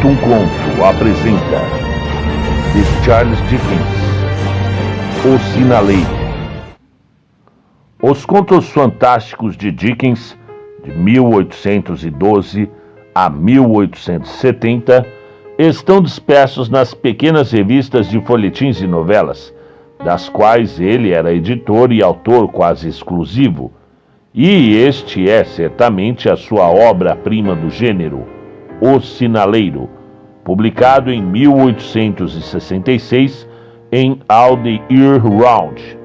Conto um Conto apresenta de Charles Dickens, O Sinaleiro. Os contos fantásticos de Dickens, de 1812 a 1870, estão dispersos nas pequenas revistas de folhetins e novelas, das quais ele era editor e autor quase exclusivo, e este é certamente a sua obra-prima do gênero, O Sinaleiro, publicado em 1866 em All the Year Round.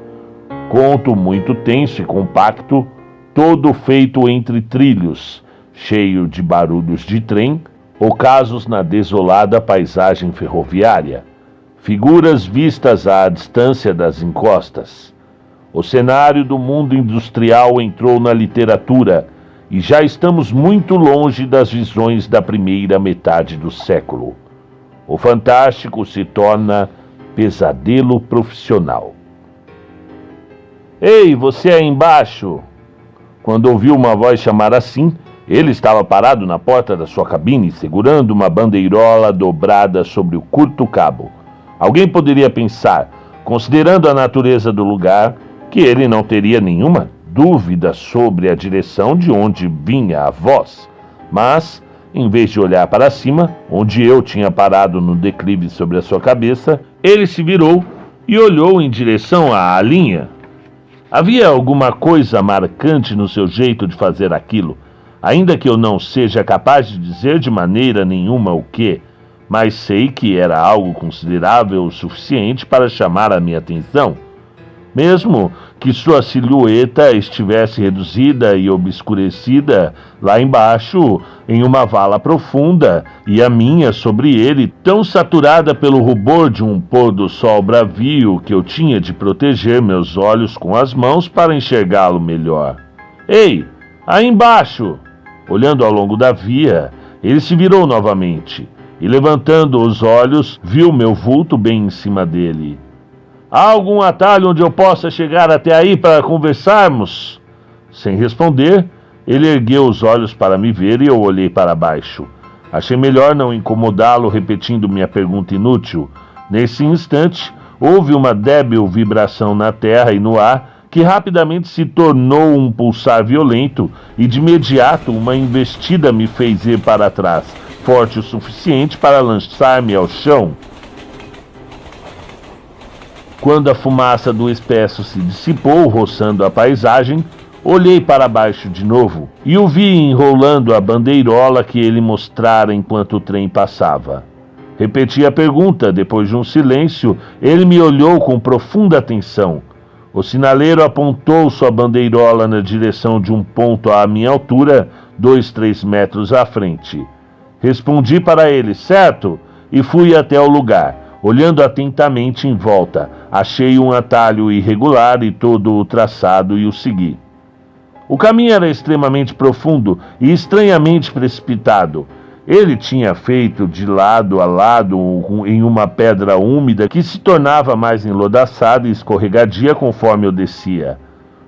Conto muito tenso e compacto, todo feito entre trilhos, cheio de barulhos de trem, ocasos na desolada paisagem ferroviária, figuras vistas à distância das encostas. O cenário do mundo industrial entrou na literatura e já estamos muito longe das visões da primeira metade do século. O fantástico se torna pesadelo profissional. Ei, você aí embaixo! Quando ouviu uma voz chamar assim, ele estava parado na porta da sua cabine, segurando uma bandeirola dobrada sobre o curto cabo. Alguém poderia pensar, considerando a natureza do lugar, que ele não teria nenhuma dúvida sobre a direção de onde vinha a voz. Mas, em vez de olhar para cima, onde eu tinha parado no declive sobre a sua cabeça, ele se virou e olhou em direção à linha. Havia alguma coisa marcante no seu jeito de fazer aquilo, ainda que eu não seja capaz de dizer de maneira nenhuma o que, mas sei que era algo considerável o suficiente para chamar a minha atenção. Mesmo que sua silhueta estivesse reduzida e obscurecida lá embaixo, em uma vala profunda, e a minha sobre ele, tão saturada pelo rubor de um pôr do sol bravio que eu tinha de proteger meus olhos com as mãos para enxergá-lo melhor. Ei, aí embaixo! Olhando ao longo da via, ele se virou novamente, e levantando os olhos, viu meu vulto bem em cima dele. Há algum atalho onde eu possa chegar até aí para conversarmos? Sem responder, ele ergueu os olhos para me ver e eu olhei para baixo. Achei melhor não incomodá-lo repetindo minha pergunta inútil. Nesse instante, houve uma débil vibração na terra e no ar que rapidamente se tornou um pulsar violento e de imediato uma investida me fez ir para trás, forte o suficiente para lançar-me ao chão. Quando a fumaça do espesso se dissipou, roçando a paisagem, olhei para baixo de novo e o vi enrolando a bandeirola que ele mostrara enquanto o trem passava. Repeti a pergunta. Depois de um silêncio, ele me olhou com profunda atenção. O sinaleiro apontou sua bandeirola na direção de um ponto à minha altura, 2-3 metros à frente. Respondi para ele, certo, e fui até o lugar. Olhando atentamente em volta, achei um atalho irregular e todo o traçado e o segui. O caminho era extremamente profundo e estranhamente precipitado. Ele tinha feito de lado a lado em uma pedra úmida que se tornava mais enlodaçada e escorregadia conforme eu descia.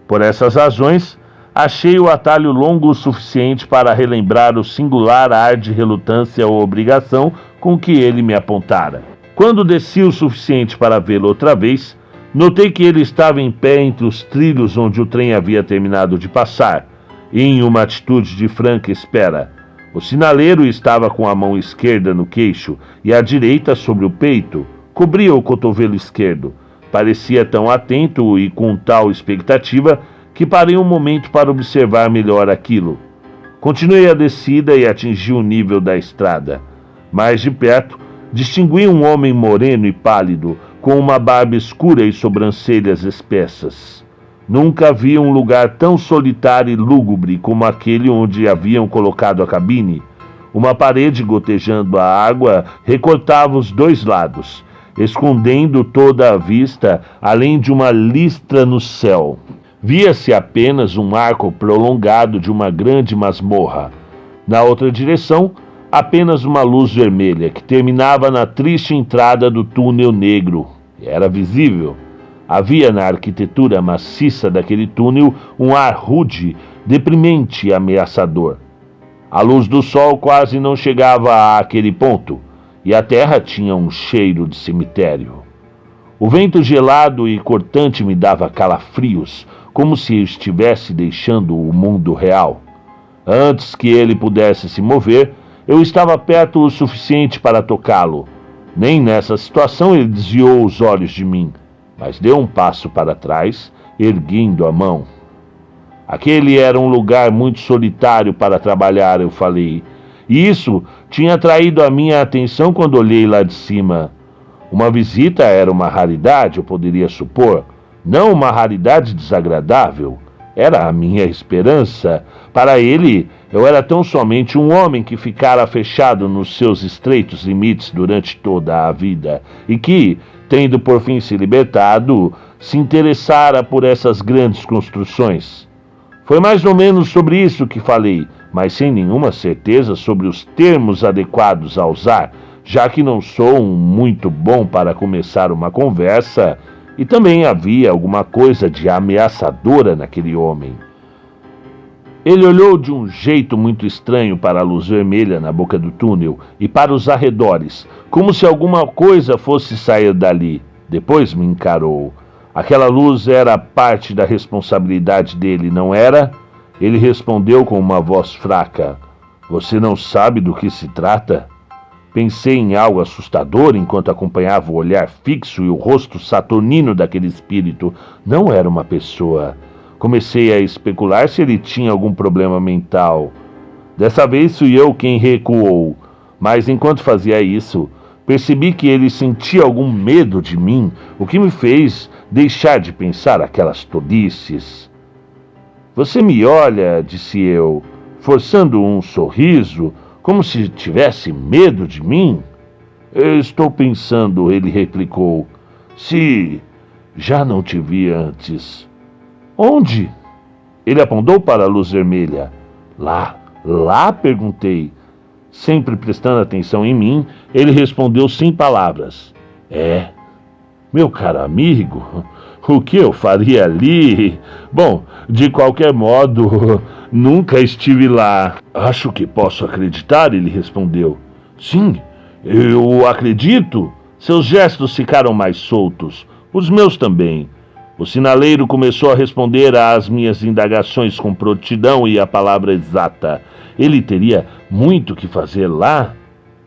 Por essas razões, achei o atalho longo o suficiente para relembrar o singular ar de relutância ou obrigação com que ele me apontara. Quando desci o suficiente para vê-lo outra vez, notei que ele estava em pé entre os trilhos onde o trem havia terminado de passar, em uma atitude de franca espera. O sinaleiro estava com a mão esquerda no queixo e a direita sobre o peito, cobria o cotovelo esquerdo. Parecia tão atento e com tal expectativa que parei um momento para observar melhor aquilo. Continuei a descida e atingi o nível da estrada. Mais de perto, distingui um homem moreno e pálido, com uma barba escura e sobrancelhas espessas. Nunca vi um lugar tão solitário e lúgubre como aquele onde haviam colocado a cabine. Uma parede gotejando a água recortava os dois lados, escondendo toda a vista, além de uma listra no céu. Via-se apenas um arco prolongado de uma grande masmorra. Na outra direção, apenas uma luz vermelha que terminava na triste entrada do túnel negro. Era visível. Havia na arquitetura maciça daquele túnel um ar rude, deprimente e ameaçador. A luz do sol quase não chegava àquele ponto, e a terra tinha um cheiro de cemitério. O vento gelado e cortante me dava calafrios, como se estivesse deixando o mundo real. Antes que ele pudesse se mover, eu estava perto o suficiente para tocá-lo. Nem nessa situação ele desviou os olhos de mim, mas deu um passo para trás, erguendo a mão. Aquele era um lugar muito solitário para trabalhar, eu falei. E isso tinha atraído a minha atenção quando olhei lá de cima. Uma visita era uma raridade, eu poderia supor. Não uma raridade desagradável. Era a minha esperança. Para ele, eu era tão somente um homem que ficara fechado nos seus estreitos limites durante toda a vida e que, tendo por fim se libertado, se interessara por essas grandes construções. Foi mais ou menos sobre isso que falei, mas sem nenhuma certeza sobre os termos adequados a usar, já que não sou muito bom para começar uma conversa, e também havia alguma coisa de ameaçadora naquele homem. Ele olhou de um jeito muito estranho para a luz vermelha na boca do túnel e para os arredores, como se alguma coisa fosse sair dali. Depois me encarou. Aquela luz era parte da responsabilidade dele, não era? Ele respondeu com uma voz fraca. Você não sabe do que se trata? Pensei em algo assustador enquanto acompanhava o olhar fixo e o rosto saturnino daquele espírito. Não era uma pessoa. Comecei a especular se ele tinha algum problema mental. Dessa vez fui eu quem recuou, mas enquanto fazia isso, percebi que ele sentia algum medo de mim, o que me fez deixar de pensar aquelas tolices. Você me olha, disse eu, forçando um sorriso, como se tivesse medo de mim? Eu estou pensando, ele replicou, se já não te vi antes. Onde? Ele apontou para a luz vermelha. Lá, perguntei. Sempre prestando atenção em mim, ele respondeu sem palavras. Meu caro amigo, o que eu faria ali? Bom, de qualquer modo, nunca estive lá. Acho que posso acreditar, ele respondeu. Sim, eu acredito. Seus gestos ficaram mais soltos, os meus também. O sinaleiro começou a responder às minhas indagações com prontidão e a palavra exata. Ele teria muito que fazer lá?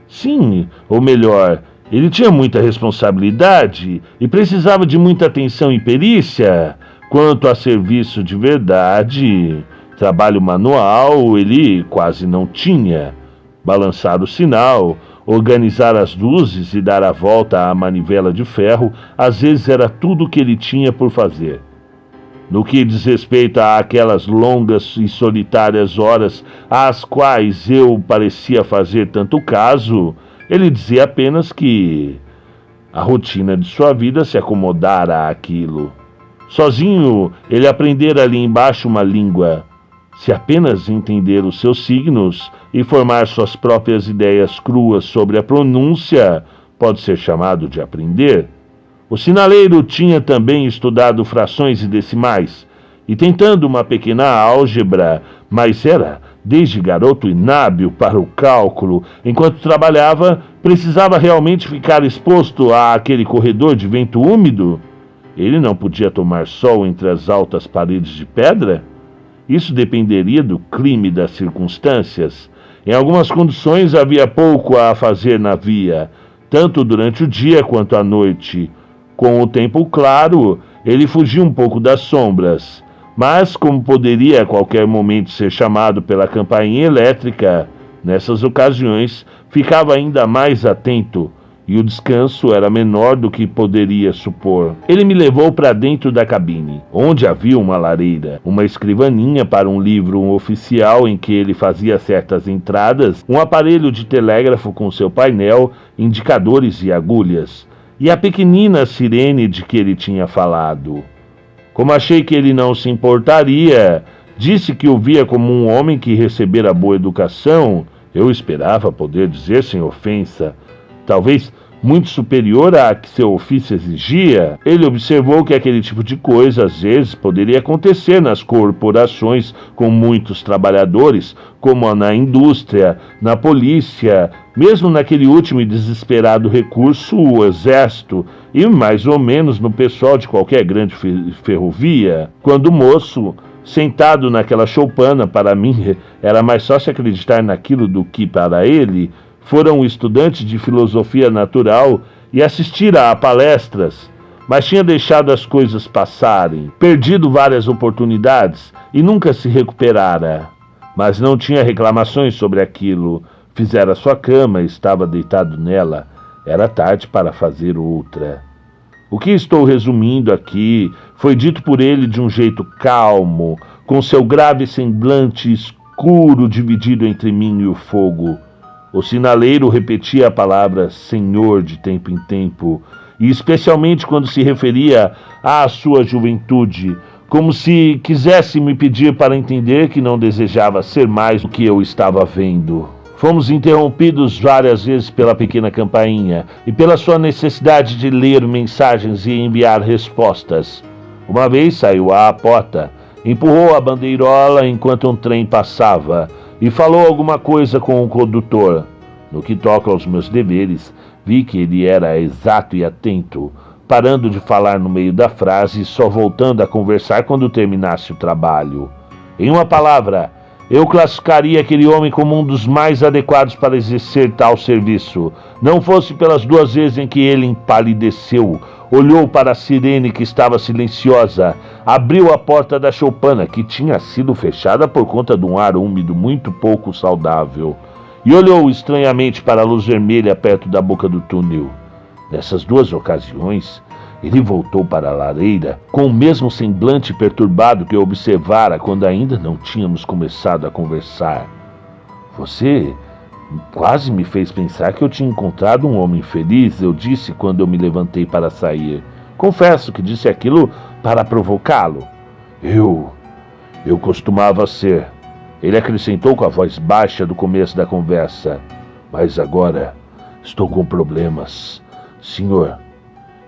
Sim, ou melhor, ele tinha muita responsabilidade e precisava de muita atenção e perícia. Quanto a serviço de verdade, trabalho manual, ele quase não tinha. Balançar o sinal, organizar as luzes e dar a volta à manivela de ferro, às vezes era tudo o que ele tinha por fazer. No que diz respeito àquelas longas e solitárias horas às quais eu parecia fazer tanto caso, ele dizia apenas que a rotina de sua vida se acomodara àquilo. Sozinho, ele aprendera ali embaixo uma língua. Se apenas entender os seus signos e formar suas próprias ideias cruas sobre a pronúncia, pode ser chamado de aprender. O sinaleiro tinha também estudado frações e decimais, e tentando uma pequena álgebra, mas era, desde garoto, inábil para o cálculo. Enquanto trabalhava, precisava realmente ficar exposto àquele corredor de vento úmido? Ele não podia tomar sol entre as altas paredes de pedra? Isso dependeria do clima e das circunstâncias. Em algumas condições havia pouco a fazer na via, tanto durante o dia quanto à noite. Com o tempo claro, ele fugia um pouco das sombras, mas como poderia a qualquer momento ser chamado pela campainha elétrica, nessas ocasiões ficava ainda mais atento, e o descanso era menor do que poderia supor. Ele me levou para dentro da cabine, onde havia uma lareira, uma escrivaninha para um livro oficial em que ele fazia certas entradas, um aparelho de telégrafo com seu painel, indicadores e agulhas, e a pequenina sirene de que ele tinha falado. Como achei que ele não se importaria, disse que o via como um homem que recebera boa educação. Eu esperava poder dizer sem ofensa, talvez muito superior à que seu ofício exigia, ele observou que aquele tipo de coisa às vezes poderia acontecer nas corporações com muitos trabalhadores, como na indústria, na polícia, mesmo naquele último e desesperado recurso, o exército, e mais ou menos no pessoal de qualquer grande ferrovia. Quando o moço, sentado naquela choupana, para mim era mais fácil acreditar naquilo do que para ele, foram estudantes de filosofia natural e assistir a palestras, mas tinha deixado as coisas passarem, perdido várias oportunidades e nunca se recuperara. Mas não tinha reclamações sobre aquilo. Fizera sua cama e estava deitado nela. Era tarde para fazer outra. O que estou resumindo aqui foi dito por ele de um jeito calmo, com seu grave semblante escuro dividido entre mim e o fogo. O sinaleiro repetia a palavra Senhor de tempo em tempo, e especialmente quando se referia à sua juventude, como se quisesse me pedir para entender que não desejava ser mais do que eu estava vendo. Fomos interrompidos várias vezes pela pequena campainha e pela sua necessidade de ler mensagens e enviar respostas. Uma vez saiu à porta, empurrou a bandeirola enquanto um trem passava e falou alguma coisa com o condutor. No que toca aos meus deveres, vi que ele era exato e atento, parando de falar no meio da frase e só voltando a conversar quando terminasse o trabalho. Em uma palavra, eu classificaria aquele homem como um dos mais adequados para exercer tal serviço, não fosse pelas 2 vezes em que ele empalideceu, olhou para a sirene que estava silenciosa, abriu a porta da choupana, que tinha sido fechada por conta de um ar úmido muito pouco saudável, e olhou estranhamente para a luz vermelha perto da boca do túnel. Nessas 2 ocasiões, ele voltou para a lareira com o mesmo semblante perturbado que eu observara quando ainda não tínhamos começado a conversar. Você quase me fez pensar que eu tinha encontrado um homem feliz, eu disse quando eu me levantei para sair. Confesso que disse aquilo para provocá-lo. Eu costumava ser. Ele acrescentou com a voz baixa do começo da conversa. Mas agora estou com problemas. Senhor,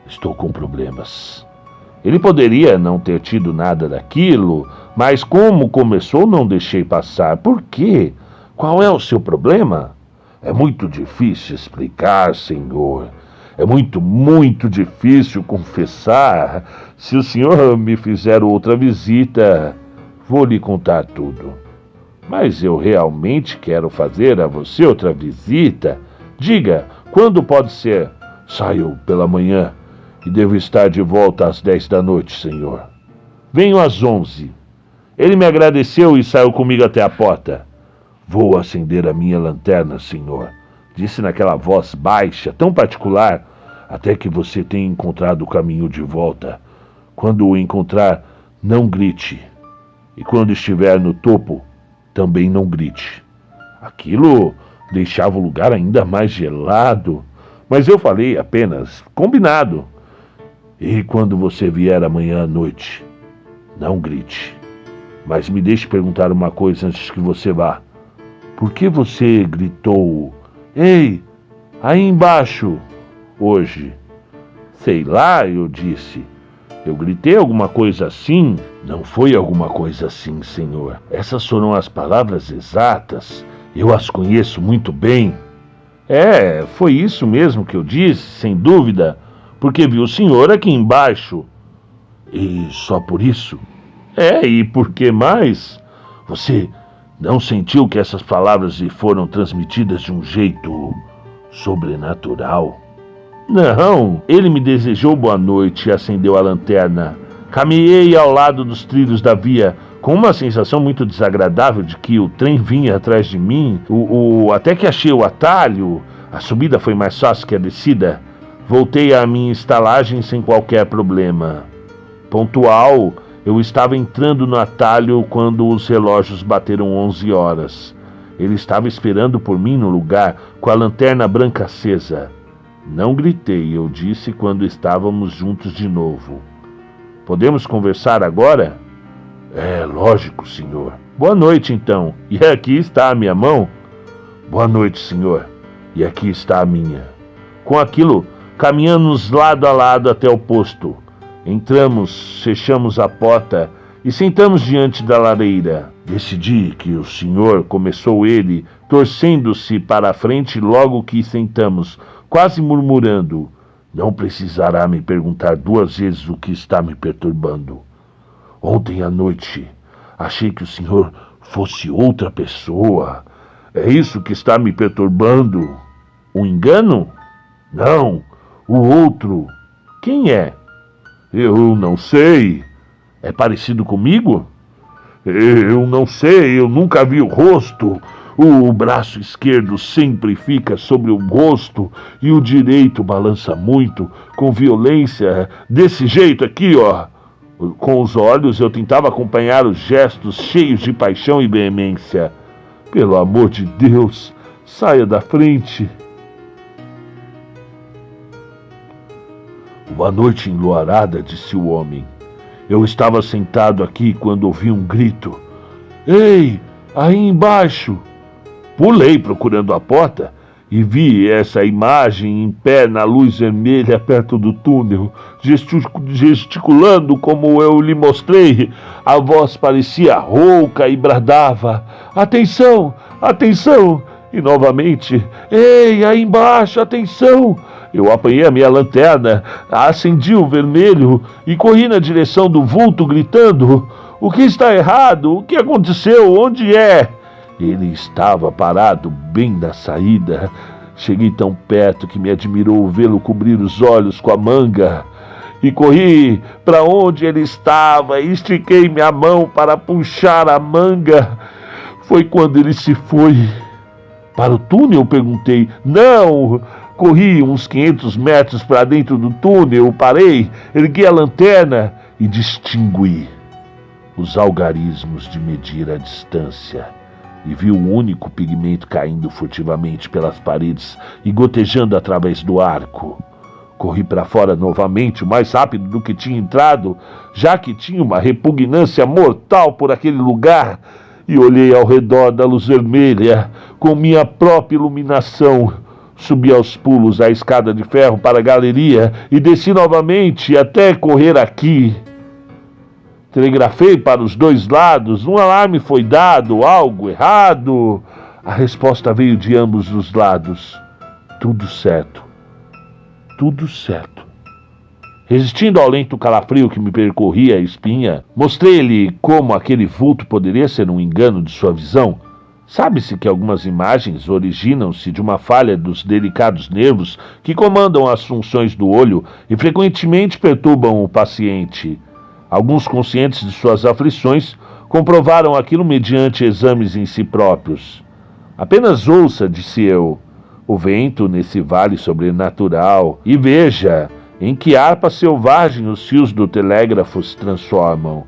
estou com problemas. Ele poderia não ter tido nada daquilo, mas como começou não deixei passar. Por quê? Qual é o seu problema? É muito difícil explicar, senhor. É muito difícil confessar. Se o senhor me fizer outra visita, vou lhe contar tudo. Mas eu realmente quero fazer a você outra visita. Diga, quando pode ser? Saio pela manhã e devo estar de volta às 10 da noite, senhor. Venho às 11. Ele me agradeceu e saiu comigo até a porta. Vou acender a minha lanterna, senhor, disse naquela voz baixa, tão particular, até que você tenha encontrado o caminho de volta. Quando o encontrar, não grite. E quando estiver no topo, também não grite. Aquilo deixava o lugar ainda mais gelado, mas eu falei apenas, combinado. E quando você vier amanhã à noite, não grite. Mas me deixe perguntar uma coisa antes que você vá. Por que você gritou, ei, aí embaixo, hoje? Sei lá, eu disse. Eu gritei alguma coisa assim? Não foi alguma coisa assim, senhor. Essas foram as palavras exatas. Eu as conheço muito bem. Foi isso mesmo que eu disse, sem dúvida, porque vi o senhor aqui embaixo. E só por isso? E por que mais? Você não sentiu que essas palavras lhe foram transmitidas de um jeito sobrenatural? Não, ele me desejou boa noite e acendeu a lanterna. Caminhei ao lado dos trilhos da via, com uma sensação muito desagradável de que o trem vinha atrás de mim. Até que achei o atalho, a subida foi mais fácil que a descida. Voltei à minha estalagem sem qualquer problema. Pontual, eu estava entrando no atalho quando os relógios bateram 11 horas. Ele estava esperando por mim no lugar, com a lanterna branca acesa. Não gritei, eu disse quando estávamos juntos de novo. Podemos conversar agora? Lógico, senhor. Boa noite, então. E aqui está a minha mão? Boa noite, senhor. E aqui está a minha. Com aquilo, caminhamos lado a lado até o posto. Entramos, fechamos a porta e sentamos diante da lareira. Decidi que o senhor, começou ele, torcendo-se para a frente logo que sentamos, quase murmurando: não precisará me perguntar 2 vezes o que está me perturbando. Ontem à noite, achei que o senhor fosse outra pessoa. É isso que está me perturbando? Um engano? Não, o outro. Quem é? Eu não sei. É parecido comigo? Eu não sei, eu nunca vi o rosto. O braço esquerdo sempre fica sobre o rosto e o direito balança muito, com violência, desse jeito aqui, ó. Com os olhos eu tentava acompanhar os gestos cheios de paixão e veemência. Pelo amor de Deus, saia da frente. Uma noite enluarada, disse o homem. Eu estava sentado aqui quando ouvi um grito. Ei, aí embaixo! Pulei procurando a porta e vi essa imagem em pé na luz vermelha perto do túnel, gesticulando como eu lhe mostrei. A voz parecia rouca e bradava: atenção, atenção! E novamente: ei, aí embaixo, atenção! Eu apanhei a minha lanterna, acendi o vermelho e corri na direção do vulto gritando: o que está errado? O que aconteceu? Onde é? Ele estava parado bem na saída. Cheguei tão perto que me admirou vê-lo cobrir os olhos com a manga. E corri para onde ele estava e estiquei minha mão para puxar a manga. Foi quando ele se foi. Para o túnel? Perguntei. Não! Corri uns 500 metros para dentro do túnel, parei, ergui a lanterna e distingui os algarismos de medir a distância. E vi o único pigmento caindo furtivamente pelas paredes e gotejando através do arco. Corri para fora novamente, o mais rápido do que tinha entrado, já que tinha uma repugnância mortal por aquele lugar, e olhei ao redor da luz vermelha com minha própria iluminação. Subi aos pulos a escada de ferro para a galeria e desci novamente até correr aqui. Telegrafei para os 2 lados, um alarme foi dado, algo errado. A resposta veio de ambos os lados. Tudo certo. Tudo certo. Resistindo ao lento calafrio que me percorria a espinha, mostrei-lhe como aquele vulto poderia ser um engano de sua visão. Sabe-se que algumas imagens originam-se de uma falha dos delicados nervos que comandam as funções do olho e frequentemente perturbam o paciente. Alguns, conscientes de suas aflições, comprovaram aquilo mediante exames em si próprios. Apenas ouça, disse eu, o vento nesse vale sobrenatural e veja em que harpa selvagem os fios do telégrafo se transformam.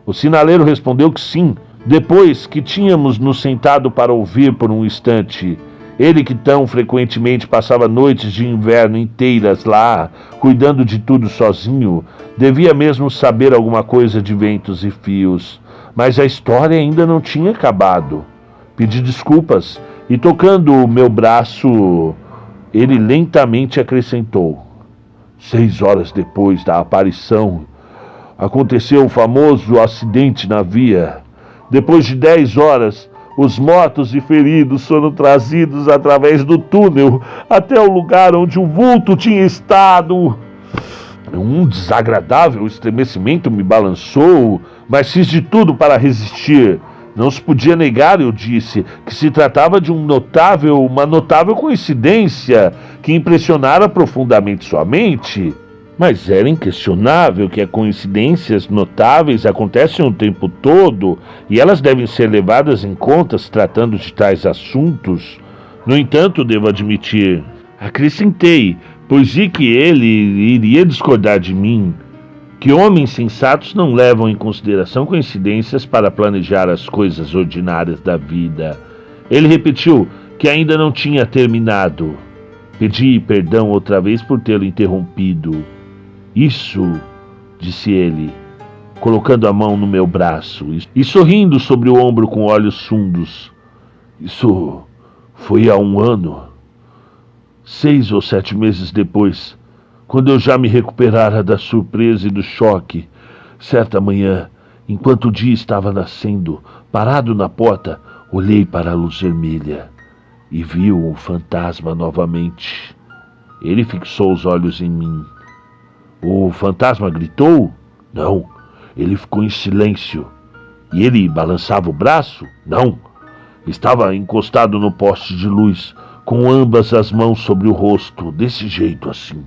O sinaleiro respondeu que sim, depois que tínhamos nos sentado para ouvir por um instante. Ele que tão frequentemente passava noites de inverno inteiras lá, cuidando de tudo sozinho, devia mesmo saber alguma coisa de ventos e fios. Mas a história ainda não tinha acabado. Pedi desculpas e, tocando o meu braço, ele lentamente acrescentou: 6 horas depois da aparição, aconteceu o famoso acidente na via. Depois de 10 horas, os mortos e feridos foram trazidos através do túnel até o lugar onde o vulto tinha estado. Um desagradável estremecimento me balançou, mas fiz de tudo para resistir. Não se podia negar, eu disse, que se tratava de uma notável coincidência que impressionara profundamente sua mente. Mas era inquestionável que as coincidências notáveis acontecem o tempo todo e elas devem ser levadas em conta se tratando de tais assuntos. No entanto, devo admitir, acrescentei, pois vi que ele iria discordar de mim, que homens sensatos não levam em consideração coincidências para planejar as coisas ordinárias da vida. Ele repetiu que ainda não tinha terminado. Pedi perdão outra vez por tê-lo interrompido. Isso, disse ele, colocando a mão no meu braço e sorrindo sobre o ombro com olhos fundos. Isso foi há 1 ano. 6 ou 7 meses depois, quando eu já me recuperara da surpresa e do choque, certa manhã, enquanto o dia estava nascendo, parado na porta, olhei para a luz vermelha e vi o fantasma novamente. Ele fixou os olhos em mim. O fantasma gritou? Não. Ele ficou em silêncio. E ele balançava o braço? Não. Estava encostado no poste de luz, com ambas as mãos sobre o rosto, desse jeito assim.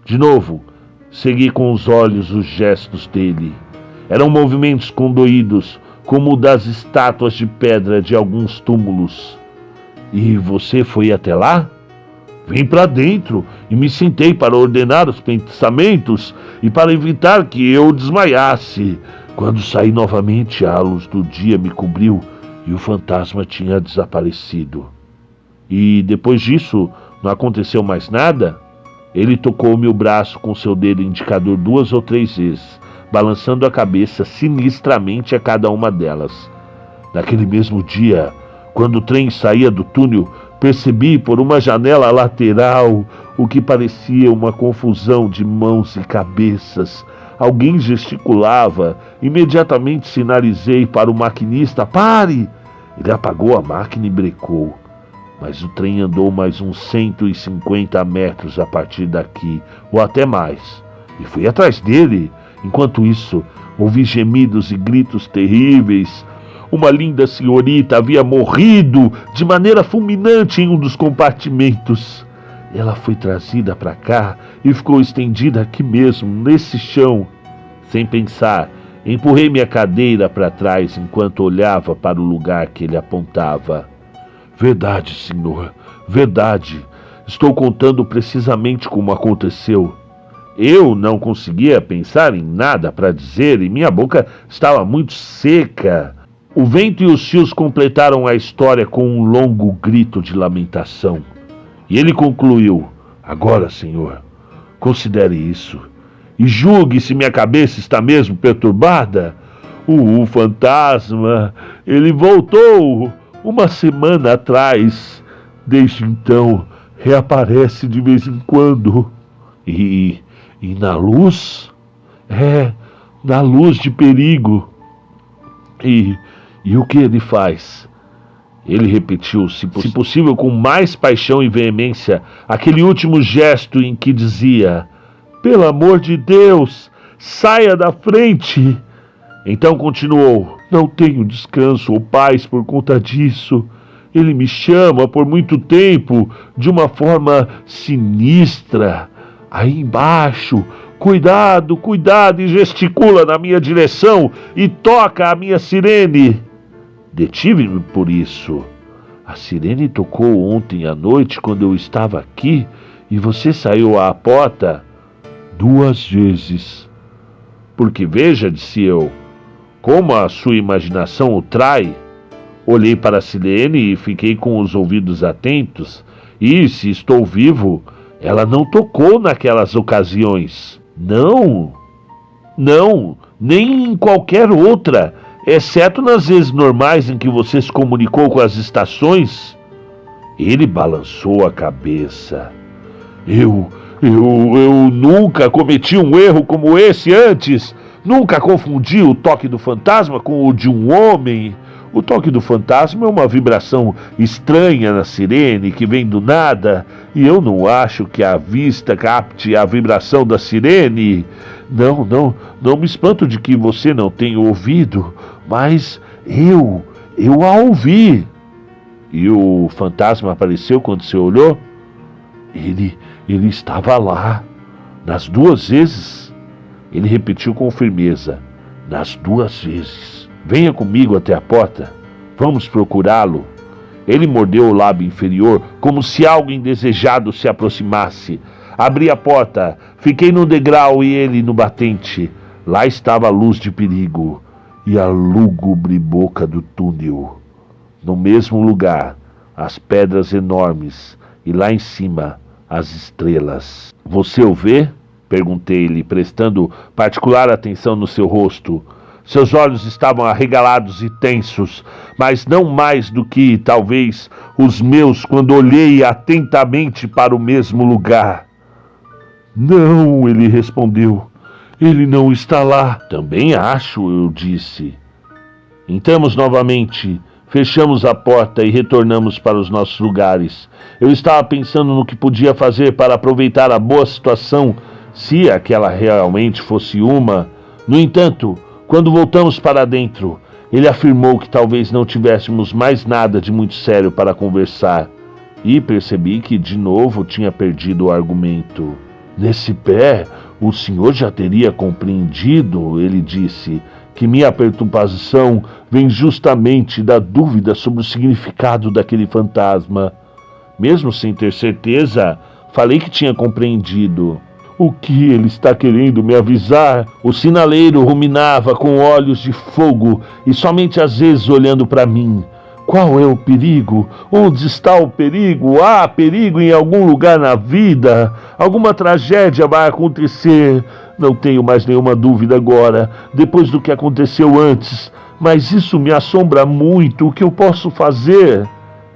De novo, segui com os olhos os gestos dele. Eram movimentos condoídos, como o das estátuas de pedra de alguns túmulos. E você foi até lá? Vim para dentro e me sentei para ordenar os pensamentos e para evitar que eu desmaiasse. Quando saí novamente, a luz do dia me cobriu e o fantasma tinha desaparecido. E depois disso, não aconteceu mais nada? Ele tocou meu braço com seu dedo indicador 2 ou 3 vezes, balançando a cabeça sinistramente a cada uma delas. Naquele mesmo dia, quando o trem saía do túnel, percebi por uma janela lateral o que parecia uma confusão de mãos e cabeças. Alguém gesticulava. Imediatamente sinalizei para o maquinista: pare! Ele apagou a máquina e brecou. Mas o trem andou mais uns 150 metros a partir daqui, ou até mais. E fui atrás dele. Enquanto isso, ouvi gemidos e gritos terríveis. Uma linda senhorita havia morrido de maneira fulminante em um dos compartimentos. Ela foi trazida para cá e ficou estendida aqui mesmo, nesse chão. Sem pensar, empurrei minha cadeira para trás enquanto olhava para o lugar que ele apontava. Verdade, senhor, verdade. Estou contando precisamente como aconteceu. Eu não conseguia pensar em nada para dizer e minha boca estava muito seca. O vento e os fios completaram a história com um longo grito de lamentação. E ele concluiu: agora, senhor, considere isso e julgue se minha cabeça está mesmo perturbada. O fantasma, ele voltou uma semana atrás. Desde então, reaparece de vez em quando. E na luz? Na luz de perigo. E o que ele faz? Ele repetiu, se possível com mais paixão e veemência, aquele último gesto em que dizia: pelo amor de Deus, saia da frente. Então continuou: não tenho descanso ou paz por conta disso. Ele me chama por muito tempo, de uma forma sinistra. Aí embaixo, cuidado, cuidado, e gesticula na minha direção e toca a minha sirene. Detive-me por isso. A sirene tocou ontem à noite quando eu estava aqui e você saiu à porta 2 vezes. Porque veja, disse eu, como a sua imaginação o trai. Olhei para a sirene e fiquei com os ouvidos atentos e, se estou vivo, ela não tocou naquelas ocasiões. Não, nem em qualquer outra, exceto nas vezes normais em que você se comunicou com as estações. Ele balançou a cabeça. Eu nunca cometi um erro como esse antes. Nunca confundi o toque do fantasma com o de um homem. O toque do fantasma é uma vibração estranha na sirene que vem do nada, e eu não acho que a vista capte a vibração da sirene. Não me espanto de que você não tenha ouvido, mas eu a ouvi. E o fantasma apareceu quando você olhou? Ele estava lá, nas 2 vezes. Ele repetiu com firmeza: nas 2 vezes. Venha comigo até a porta. Vamos procurá-lo. Ele mordeu o lábio inferior, como se algo indesejado se aproximasse. Abri a porta, fiquei no degrau e ele no batente. Lá estava a luz de perigo e a lúgubre boca do túnel. No mesmo lugar, as pedras enormes e lá em cima, as estrelas. Você o vê? Perguntei-lhe, prestando particular atenção no seu rosto. Seus olhos estavam arregalados e tensos, mas não mais do que, talvez, os meus quando olhei atentamente para o mesmo lugar. Não, ele respondeu. Ele não está lá. Também acho, eu disse. Entramos novamente, fechamos a porta e retornamos para os nossos lugares. Eu estava pensando no que podia fazer para aproveitar a boa situação, se aquela realmente fosse uma. No entanto, quando voltamos para dentro, ele afirmou que talvez não tivéssemos mais nada de muito sério para conversar. E percebi que de novo tinha perdido o argumento. Nesse pé, o senhor já teria compreendido, ele disse, que minha perturbação vem justamente da dúvida sobre o significado daquele fantasma. Mesmo sem ter certeza, falei que tinha compreendido. O que ele está querendo me avisar? O sinaleiro ruminava com olhos de fogo e somente às vezes olhando para mim. Qual é o perigo? Onde está o perigo? Há perigo em algum lugar na vida? Alguma tragédia vai acontecer? Não tenho mais nenhuma dúvida agora, depois do que aconteceu antes. Mas isso me assombra muito. O que eu posso fazer?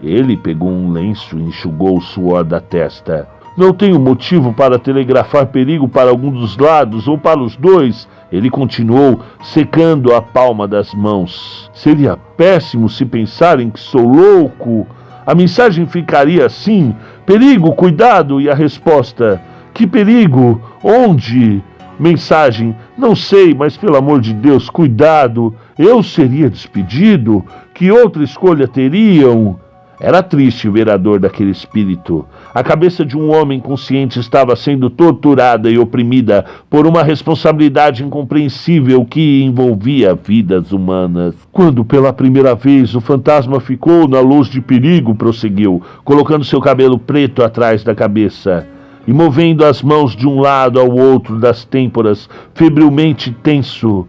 Ele pegou um lenço e enxugou o suor da testa. Não tenho motivo para telegrafar perigo para algum dos lados ou para os dois. Ele continuou, secando a palma das mãos. Seria péssimo se pensarem que sou louco. A mensagem ficaria assim: perigo, cuidado, e a resposta: que perigo? Onde? Mensagem: não sei, mas pelo amor de Deus, cuidado. Eu seria despedido? Que outra escolha teriam? Era triste ver a dor daquele espírito. A cabeça de um homem consciente estava sendo torturada e oprimida por uma responsabilidade incompreensível que envolvia vidas humanas. Quando pela primeira vez o fantasma ficou na luz de perigo, prosseguiu, colocando seu cabelo preto atrás da cabeça e movendo as mãos de um lado ao outro das têmporas, febrilmente tenso.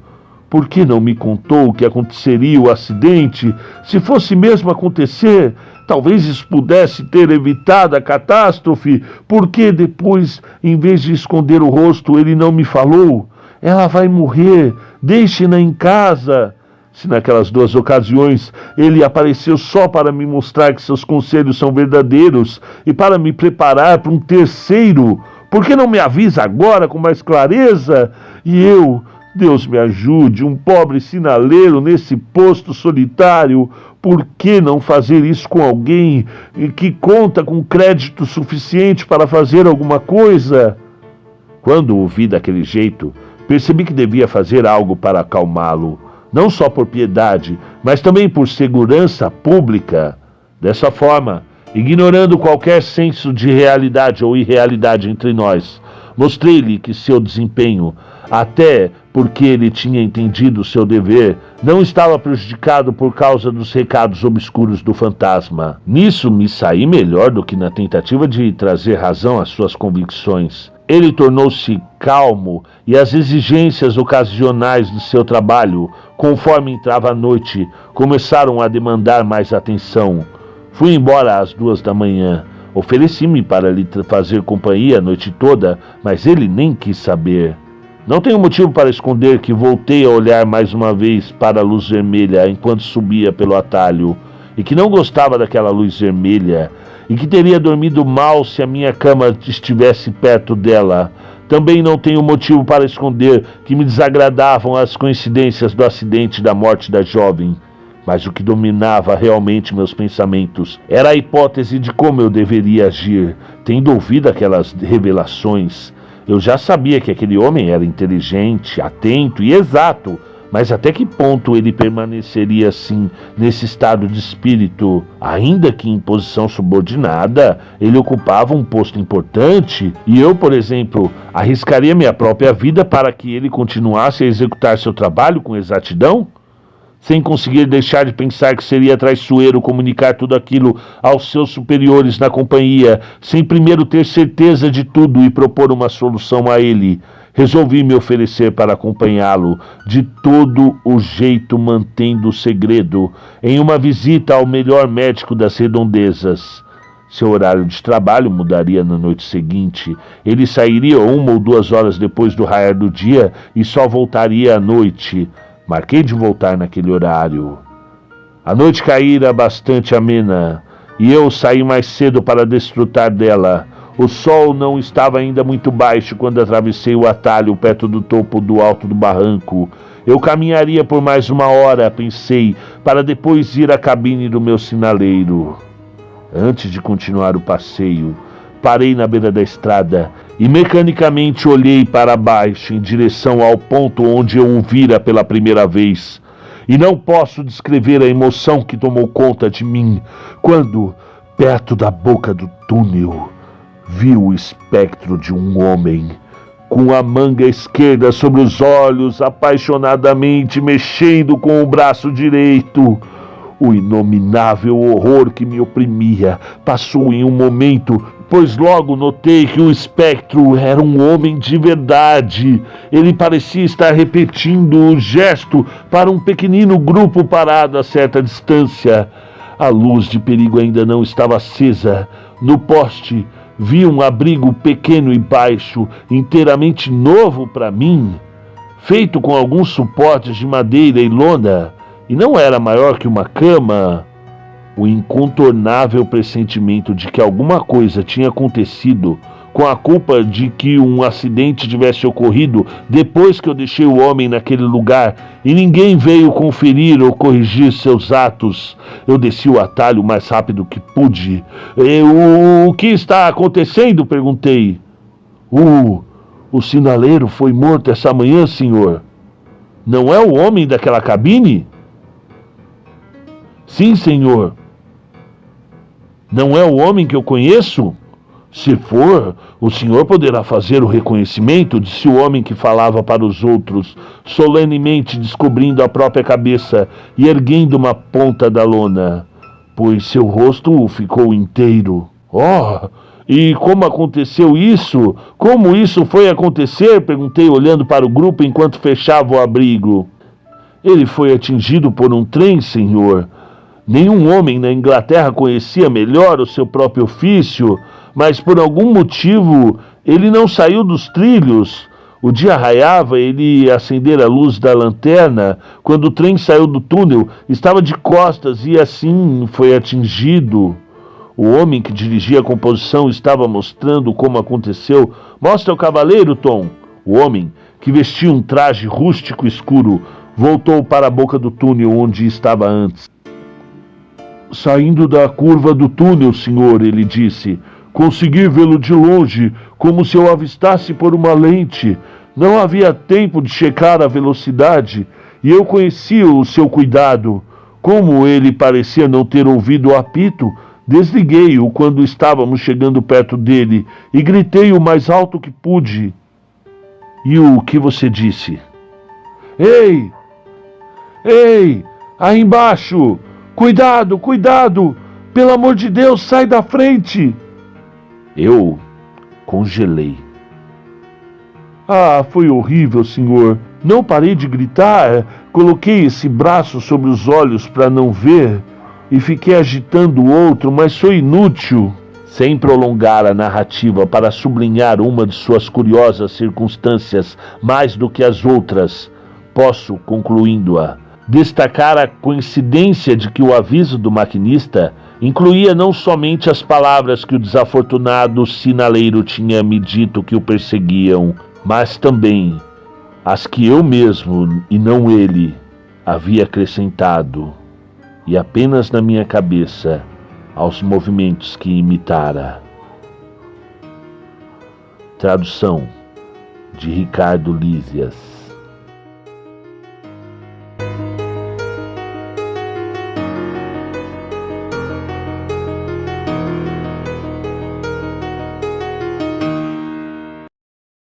Por que não me contou que aconteceria o acidente? Se fosse mesmo acontecer, talvez isso pudesse ter evitado a catástrofe. Por que depois, em vez de esconder o rosto, ele não me falou? Ela vai morrer, deixe-na em casa. Se naquelas duas ocasiões ele apareceu só para me mostrar que seus conselhos são verdadeiros e para me preparar para um terceiro, por que não me avisa agora com mais clareza? E eu... Deus me ajude, um pobre sinaleiro nesse posto solitário. Por que não fazer isso com alguém que conta com crédito suficiente para fazer alguma coisa? Quando o vi daquele jeito, percebi que devia fazer algo para acalmá-lo, não só por piedade, mas também por segurança pública. Dessa forma, ignorando qualquer senso de realidade ou irrealidade entre nós, mostrei-lhe que seu desempenho, até porque ele tinha entendido seu dever, não estava prejudicado por causa dos recados obscuros do fantasma. Nisso me saí melhor do que na tentativa de trazer razão às suas convicções. Ele tornou-se calmo e as exigências ocasionais do seu trabalho, conforme entrava a noite, começaram a demandar mais atenção. Fui embora às 2 da manhã. Ofereci-me para lhe fazer companhia a noite toda, mas ele nem quis saber. Não tenho motivo para esconder que voltei a olhar mais uma vez para a luz vermelha enquanto subia pelo atalho, e que não gostava daquela luz vermelha, e que teria dormido mal se a minha cama estivesse perto dela. Também não tenho motivo para esconder que me desagradavam as coincidências do acidente e da morte da jovem. Mas o que dominava realmente meus pensamentos era a hipótese de como eu deveria agir, tendo ouvido aquelas revelações. Eu já sabia que aquele homem era inteligente, atento e exato, mas até que ponto ele permaneceria assim, nesse estado de espírito? Ainda que em posição subordinada, ele ocupava um posto importante e eu, por exemplo, arriscaria minha própria vida para que ele continuasse a executar seu trabalho com exatidão? Sem conseguir deixar de pensar que seria traiçoeiro comunicar tudo aquilo aos seus superiores na companhia, sem primeiro ter certeza de tudo e propor uma solução a ele, resolvi me oferecer para acompanhá-lo, de todo o jeito mantendo o segredo, em uma visita ao melhor médico das redondezas. Seu horário de trabalho mudaria na noite seguinte. Ele sairia 1 ou 2 horas depois do raiar do dia e só voltaria à noite. Marquei de voltar naquele horário. A noite caíra bastante amena, e eu saí mais cedo para desfrutar dela. O sol não estava ainda muito baixo quando atravessei o atalho perto do topo do alto do barranco. Eu caminharia por mais 1 hora, pensei, para depois ir à cabine do meu sinaleiro. Antes de continuar o passeio, parei na beira da estrada e mecanicamente olhei para baixo em direção ao ponto onde eu o vira pela primeira vez. E não posso descrever a emoção que tomou conta de mim quando, perto da boca do túnel, vi o espectro de um homem, com a manga esquerda sobre os olhos, apaixonadamente mexendo com o braço direito. O inominável horror que me oprimia passou em um momento, pois logo notei que o espectro era um homem de verdade. Ele parecia estar repetindo o gesto para um pequenino grupo parado a certa distância. A luz de perigo ainda não estava acesa. No poste, vi um abrigo pequeno e baixo, inteiramente novo para mim, feito com alguns suportes de madeira e lona, e não era maior que uma cama. O incontornável pressentimento de que alguma coisa tinha acontecido, com a culpa de que um acidente tivesse ocorrido depois que eu deixei o homem naquele lugar e ninguém veio conferir ou corrigir seus atos. Eu desci o atalho o mais rápido que pude. O que está acontecendo? Perguntei. O sinaleiro foi morto essa manhã, senhor. Não é o homem daquela cabine? Sim, senhor. Não é o homem que eu conheço? Se for, o senhor poderá fazer o reconhecimento, disse o homem que falava para os outros, solenemente descobrindo a própria cabeça e erguendo uma ponta da lona, pois seu rosto ficou inteiro. Oh, e como aconteceu isso? Como isso foi acontecer? Perguntei olhando para o grupo enquanto fechava o abrigo. Ele foi atingido por um trem, senhor. Nenhum homem na Inglaterra conhecia melhor o seu próprio ofício, mas por algum motivo ele não saiu dos trilhos. O dia raiava, ele ia acender a luz da lanterna. Quando o trem saiu do túnel, estava de costas e assim foi atingido. O homem que dirigia a composição estava mostrando como aconteceu. Mostra o cavaleiro, Tom. O homem, que vestia um traje rústico escuro, voltou para a boca do túnel onde estava antes. Saindo da curva do túnel, senhor, ele disse. Consegui vê-lo de longe, como se eu avistasse por uma lente. Não havia tempo de checar a velocidade, e eu conhecia o seu cuidado. Como ele parecia não ter ouvido o apito, desliguei-o quando estávamos chegando perto dele, e gritei o mais alto que pude. E o que você disse? Ei! Ei! Aí embaixo! Cuidado, cuidado! Pelo amor de Deus, sai da frente! Eu congelei. Ah, foi horrível, senhor. Não parei de gritar. Coloquei esse braço sobre os olhos para não ver e fiquei agitando o outro, mas foi inútil. Sem prolongar a narrativa para sublinhar uma de suas curiosas circunstâncias mais do que as outras, posso, concluindo-a, destacar a coincidência de que o aviso do maquinista incluía não somente as palavras que o desafortunado sinaleiro tinha me dito que o perseguiam, mas também as que eu mesmo, e não ele, havia acrescentado, e apenas na minha cabeça, aos movimentos que imitara. Tradução de Ricardo Lísias.